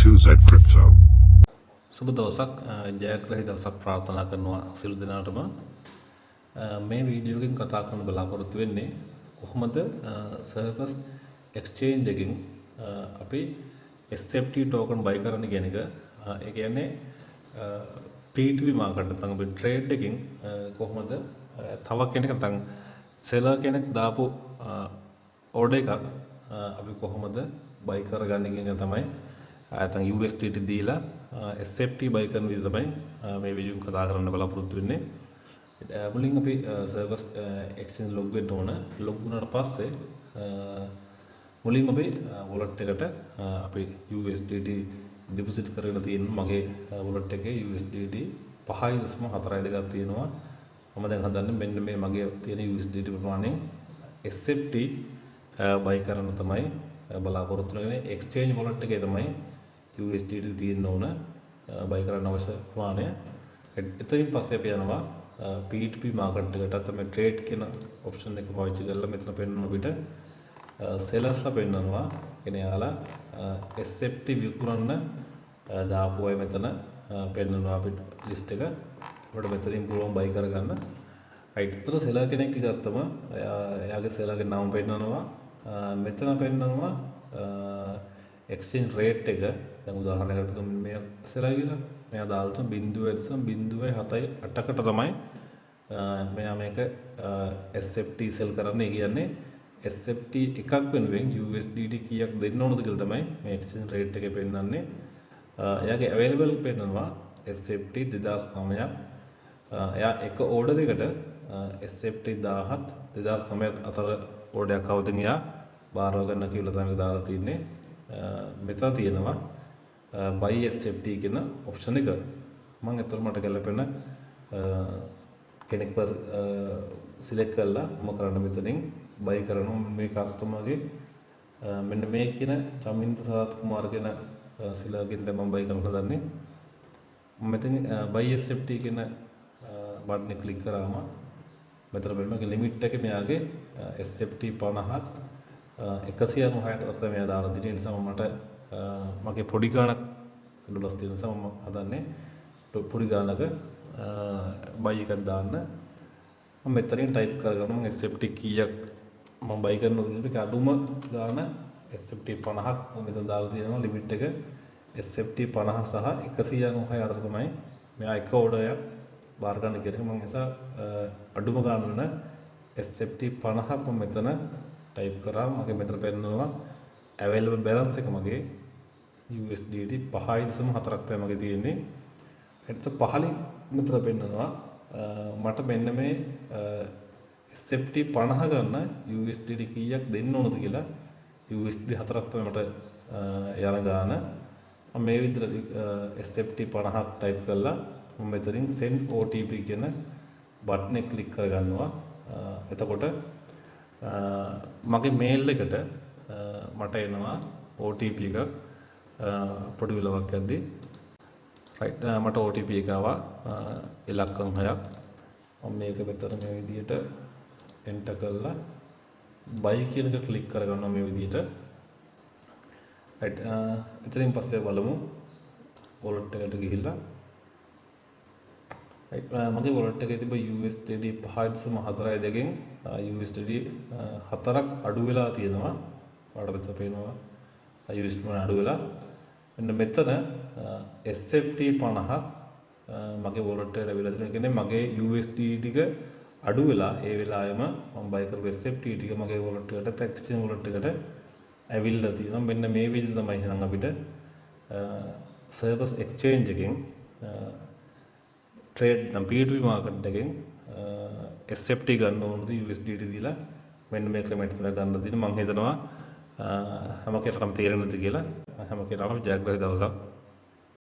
AtoZ Crypto. සුබ දවසක් ජයග්‍රහී දවසක් ප්‍රාර්ථනා කරනවා සියලු දෙනාටම මේ වීඩියෝ එකෙන් කතා කරන්න බලාපොරොත්තු වෙන්නේ කොහොමද Safest Exchange එකකින් අපි SFT token buy කරන්න කියන එක. ඒ කියන්නේ P2P market නැත්නම් අපි trade එකකින් කොහොමද තව කෙනෙක් නැත්නම් seller කෙනෙක් දාපු order එකක් අපි කොහොමද buy කරගන්නේ කියන එක තමයි නැත්නම් USDT දීලා SFT buy කරන විදිහ තමයි මේ වීඩියෝ එක කතා කරන්න බලාපොරොත්තු වෙන්නේ. මුලින් අපි Safest Exchange log වෙන්න ඕන. log වුණාට පස්සේ මුලින් අපි wallet එකට අපි USDT deposit කරගෙන තියෙන මගේ wallet එකේ USDT 5.42ක් තියෙනවා. මම දැන් හදන්නේ මෙන්න මේ මගේ තියෙන USDT ප්‍රමාණය SFT buy කරන්න තමයි බලාපොරොත්තු වෙන්නේ. exchange wallet එකේ තමයි USDT තියෙන්න ඕන buy කරන්න අවශ්‍ය ප්‍රමාණය. එතනින් පස්සේ අපි යනවා P2P market එකට තමයි trade කියන option එක පාවිච්චි කරලා මෙතන පෙන්වන අපිට sellersලා පෙන්වනවා. එනේ යාලා SFT විකුණන්න දාපු අය මෙතන පෙන්වනවා අපිට list එක. අපිට මෙතනින් පුළුවන් buy කරගන්න. right උතර seller කෙනෙක් ගත්තම එයාගේ seller ගේ නම පෙන්වනවා. මෙතන පෙන්වනවා exchange rate එක. දැන් උදාහරණයකට මේ seller කියලා මෙයා දාලා තියෙන 0.7.8කට තමයි මෙයා මේක SFT sell කරන්නේ. කියන්නේ SFT එකක් වෙනුවෙන් USDT කීයක් දෙන්න ඕනද කියලා තමයි මේ exchange rate එකේ පෙන්නන්නේ. එයාගේ available පෙන්නනවා SFT 2009ක්. එයා එක order එකට SFT 1000ත් 2009 අතර order එකක් අවදින් එයා බාරව ගන්න කියලා තමයි දාලා තින්නේ. මෙතන තියෙනවා buy SFT කියන option එක. මම ඒතර මට ගැලපෙන කෙනෙක්ව select කරලා මම කරන්න මෙතනින් buy කරනවා මේ customer-ගේ මෙන්න මේ කියන චමින්ද සරත් කුමාර කියන සිලාගෙන් තමයි මම buy කරන්න හදන්නේ. මම මෙතන buy SFT කියන බටන් එක ක්ලික් කරාම මෙතන බලන්න limit එක මෙයාගේ SFT 50ක් 196ට තමයි මෙයා දාලා දෙන්නේ. ඒ නිසා මට මගේ පොඩි ගාණක් ඩොලර්ස් තියෙන නිසා මම හදන්නේ පොඩි ගාණක buy එකක් දාන්න. මම මෙතනින් type කරගන්න මම SFT කීයක් මම buy කරනවද කියන එක අඩුම ගාණ SFT 50ක් මම මෙතන දාලා තියෙනවා. limit එක SFT 50 සහ 196 අතර තමයි මෙයා එක order එකක් බාර ගන්න කියන එක. මම නිසා අඩුම ගාණ වෙන SFT 50ක් මම මෙතන type කරා. මගේ මෙතන පෙන්නනවා available balance එක මගේ USDT 5.4ක් තමයි මගේ තියෙන්නේ. ඒත් පහලින් මෙතන පෙන්නනවා මට මෙන්න මේ SFT 50 ගන්න USDT කීයක් දෙන්න ඕනද කියලා. USD 4ක් තමයි මට යන ගාන. මම මේ විදිහට SFT 50ක් type කරලා මම මෙතනින් send OTP කියන බටන් එක ක්ලික් කරගන්නවා. එතකොට මගේ මේල් එකට මට එනවා OTP එකක් පොඩි වෙලාවක් යද්දී. right මට OTP එක ආවා ඉලක්කම් 6ක්. මම මේක මෙතන මේ විදිහට enter කරලා buy කියන එක ක්ලික් කරගන්නවා මේ විදිහට. right එතනින් පස්සේ බලමු wallet එකට ගිහිල්ලා right මගේ wallet එකේ තිබ්බ USDT 5.42කින් USDT 4ක් අඩු වෙලා තියෙනවා. ඔයාලට මෙතන පේනවා USDT අඩු වෙලා. මෙන්න මෙතන SFT 50ක් මගේ wallet එකට ඇවිල්ලා තියෙනවා. කියන්නේ මගේ USDT ටික අඩු වෙලා ඒ වෙලාවෙම මම buy කරපු SFT ටික මගේ wallet එකට exchange wallet එකට ඇවිල්ලා තියෙනවා. මෙන්න මේ විදිහට තමයි එහෙනම් අපිට Safest Exchange එකෙන් trade නම් P2P market එකෙන් SFT ගන්න ඕනද USDT දීලා මෙන්න මේ ක්‍රමයට තමයි ගන්න තියෙන්නේ. මම හිතනවා හැම කෙනාටම තේරෙන්නද කියලා. හැම කෙනාටම ජයග්‍රහී දවසක්.